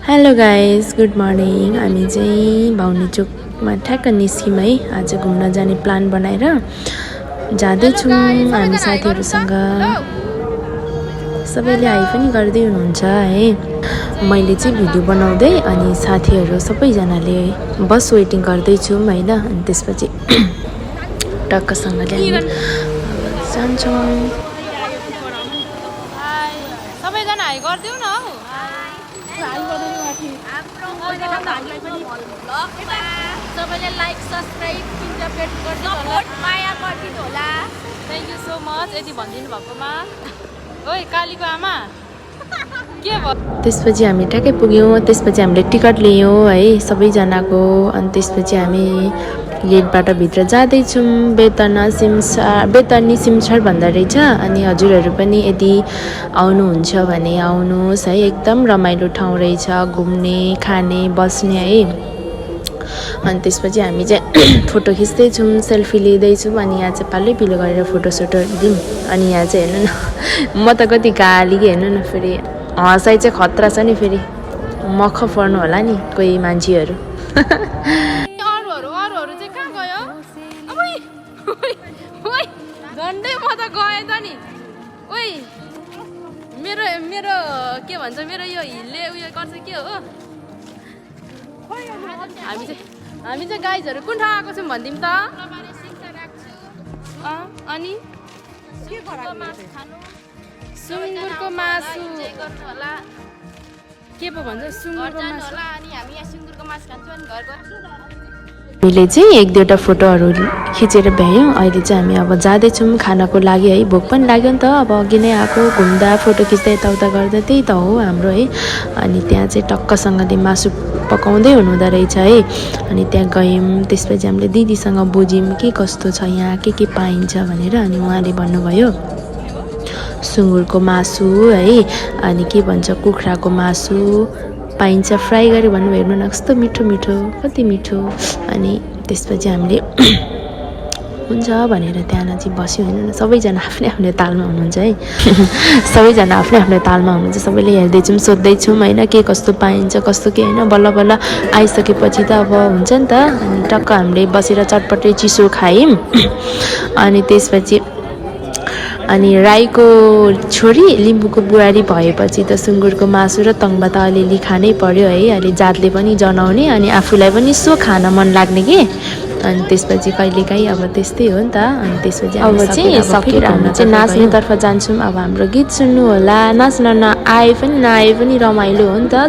Hello guys, good morning. हामी चाहिँ भाउनी चोकमा ठ्याक्क निस्क्यौँ है। आज घुम्न जाने प्लान बनाएर जाँदैछौँ हामी साथीहरूसँग। सबैले हाई पनि गर्दै हुनुहुन्छ है। मैले चाहिँ भिडियो बनाउँदै अनि साथीहरू सबैजनाले बस वेटिङ गर्दैछौँ होइन। अनि त्यसपछि टक्कसँगले हामी जान्छौँ। सबैजना हाई गरिदेऊ न हौ। सबैले लाइक सब्सक्राइब माया गरिदिनु होला। थ्याङ्क यू सो मच यति भनिदिनु भएकोमा। ओइ कालीको आमा के भयो? त्यसपछि हामी ट्याक्कै पुग्यौँ। त्यसपछि हामीले टिकट लियौँ है सबैजनाको। अनि त्यसपछि हामी गेटबाट भित्र जाँदैछौँ। बेतनी सिमसार भन्दो रहेछ। अनि हजुरहरू पनि यदि आउनुहुन्छ भने आउनुहोस् है। एकदम रमाइलो ठाउँ रहेछ, घुम्ने खाने बस्ने है। अनि त्यसपछि हामी चाहिँ फोटो खिच्दैछौँ, सेल्फी लिँदैछौँ। अनि यहाँ चाहिँ पालै पिलो गरेर फोटोसोटो लिउँ। अनि यहाँ चाहिँ हेर्नु न, म त कति गाली कि हेर्नु न। फेरि हँसाइ चाहिँ खतरा छ नि। फेरि मख पर्नु होला नि कोही मान्छेहरू। अरूहरू चाहिँ कहाँ गयो? झन्डै म त गएँ त नि। ओइ मेरो के भन्छ, मेरो यो हिलले उयो गर्छ के हो? हामी चाहिँ गाइजहरू कुन ठाउँ आएको छौँ भनिदिउँ त। अनि सुँगुरको मासु के पो भन्छ, सुँगुरको मासु। हामीले चाहिँ एक दुईवटा फोटोहरू खिचेर भ्यायौँ। अहिले चाहिँ हामी अब जाँदैछौँ खानको लागि है। भोक पनि लाग्यो नि त। अब अघि नै आएको घुम्दा फोटो खिच्दा यताउता गर्दा त्यही त हो हाम्रो है। अनि त्यहाँ चाहिँ टक्कसँगले मासु पकाउँदै हुनुहुँदो रहेछ है। अनि त्यहाँ गयौँ। त्यसपछि हामीले दिदीसँग बुझ्यौँ के कस्तो छ यहाँ, के पाइन्छ भनेर। अनि उहाँले भन्नुभयो सुँगुरको मासु है, अनि के भन्छ कुखुराको मासु पाइन्छ फ्राई गरेर भन्नु। हेर्नु न कस्तो मिठो मिठो, कति मिठो। अनि त्यसपछि हामीले हुन्छ भनेर त्यहाँ चाहिँ बस्यौँ। हेर्नु न सबैजना आफ्नै आफ्नै तालमा हुनुहुन्छ है। सबैजना आफ्नै आफ्नै तालमा हुनुहुन्छ। सबैले हेर्दैछौँ, सोध्दैछौँ होइन के कस्तो पाइन्छ कस्तो के होइन। बल्ल बल्ल आइसकेपछि त अब हुन्छ नि त। अनि टक्क हामीले बसेर चटपटे चिसो खायौँ। अनि त्यसपछि अनि राईको छोरी लिम्बूको बुहारी भएपछि त सुँगुरको मासु र तङ्बा त अलिअलि खानै पर्यो है। अहिले जातले पनि जनाउने अनि आफूलाई पनि सो खान मन लाग्ने कि। अनि त्यसपछि कहिलेकाहीँ अब त्यस्तै हो नि त। अनि त्यसपछि अब चाहिँ सकेर हामी चाहिँ नाच्नेतर्फ जान्छौँ। अब हाम्रो गीत सुन्नु होला। नाच्न आए पनि नआए पनि रमाइलो हो नि त।